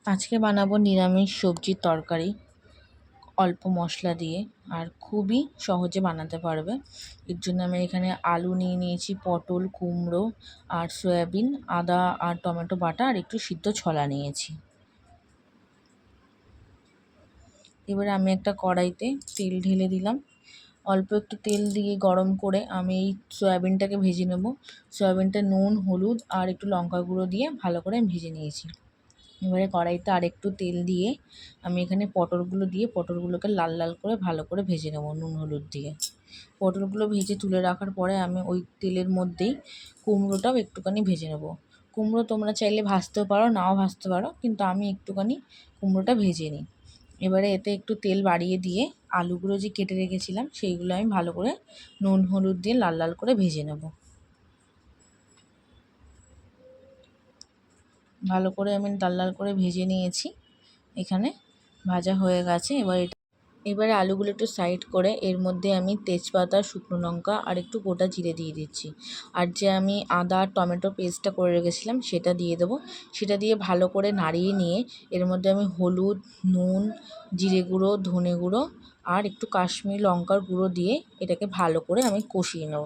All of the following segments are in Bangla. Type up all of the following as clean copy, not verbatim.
আজকে বানাবো নিরামিষ সবজির তরকারি অল্প মশলা দিয়ে, আর খুবই সহজে বানাতে পারবে। এর জন্য আমি এখানে আলু নিয়ে নিয়েছি, পটল, কুমড়ো আর সয়াবিন, আদা আর টমেটো বাটা আর একটু সিদ্ধ ছোলা নিয়েছি। এবারে আমি একটা কড়াইতে তেল ঢেলে দিলাম। অল্প একটু তেল দিয়ে গরম করে আমি এই সয়াবিনটাকে ভেজে নেব। সয়াবিনটা নুন, হলুদ আর একটু লঙ্কা গুঁড়ো দিয়ে ভালো করে ভেজে নিয়েছি। এবারে কড়াইতে আরেকটু তেল দিয়ে আমি এখানে পটলগুলো দিয়ে পটলগুলোকে লাল লাল করে ভালো করে ভেজে নেব নুন হলুদ দিয়ে। পটলগুলো ভেজে তুলে রাখার পরে আমি ওই তেলের মধ্যেই কুমড়োটাও একটুখানি ভেজে নেব। কুমড়ো তোমরা চাইলে ভাজতেও পারো, নাও ভাজতে পারো, কিন্তু আমি একটুখানি কুমড়োটা ভেজে নিই। এবারে এতে একটু তেল বাড়িয়ে দিয়ে আলুগুলো যে কেটে রেখেছিলাম সেইগুলো আমি ভালো করে নুন হলুদ দিয়ে লাল লাল করে ভেজে নেব। ভালো করে আমি লাল লাল করে ভেজে নিয়েছি। এখানে ভাজা হয়ে গেছে। এবারে আলুগুলো একটু সাইড করে এর মধ্যে আমি তেজপাতা, শুকনো লঙ্কা আর একটু গোটা জিরে দিয়ে দিচ্ছি। আর যে আমি আদা আর টমেটো পেস্টটা করে রেখেছিলাম সেটা দিয়ে দেবো। সেটা দিয়ে ভালো করে নাড়িয়ে নিয়ে এর মধ্যে আমি হলুদ, নুন, জিরে গুঁড়ো, ধনে গুঁড়ো আর একটু কাশ্মীরি লঙ্কার গুঁড়ো দিয়ে এটাকে ভালো করে আমি কষিয়ে নেব।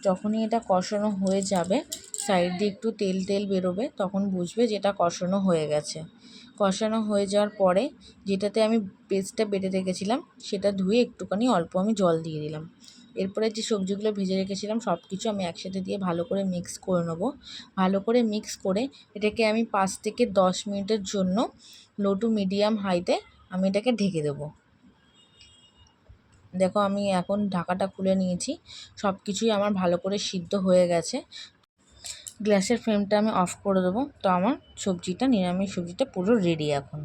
যখনই এটা কষানো হয়ে যাবে, সাইড দিয়ে একটু তেল তেল বেরোবে, তখন বুঝবে যে এটা কষানো হয়ে গেছে। কষানো হয়ে যাওয়ার পরে যেটাতে আমি পেস্টটা বেটে রেখেছিলাম সেটা ধুয়ে একটুখানি অল্প আমি জল দিয়ে দিলাম। এরপরে যে সবজিগুলো ভেজে রেখেছিলাম সব কিছু আমি একসাথে দিয়ে ভালো করে মিক্স করে নেবো। ভালো করে মিক্স করে এটাকে আমি 5 থেকে 10 মিনিটের জন্য লো টু মিডিয়াম হাইতে আমি এটাকে ঢেকে দেবো। দেখো আমি এখন ঢাকাটা খুলে নিয়েছি, সব কিছুই আমার ভালো করে সিদ্ধ হয়ে গেছে। গ্যাসের ফ্লেমটা আমি অফ করে দেবো। তো আমার নিরামিষ সবজিটা পুরো রেডি এখন।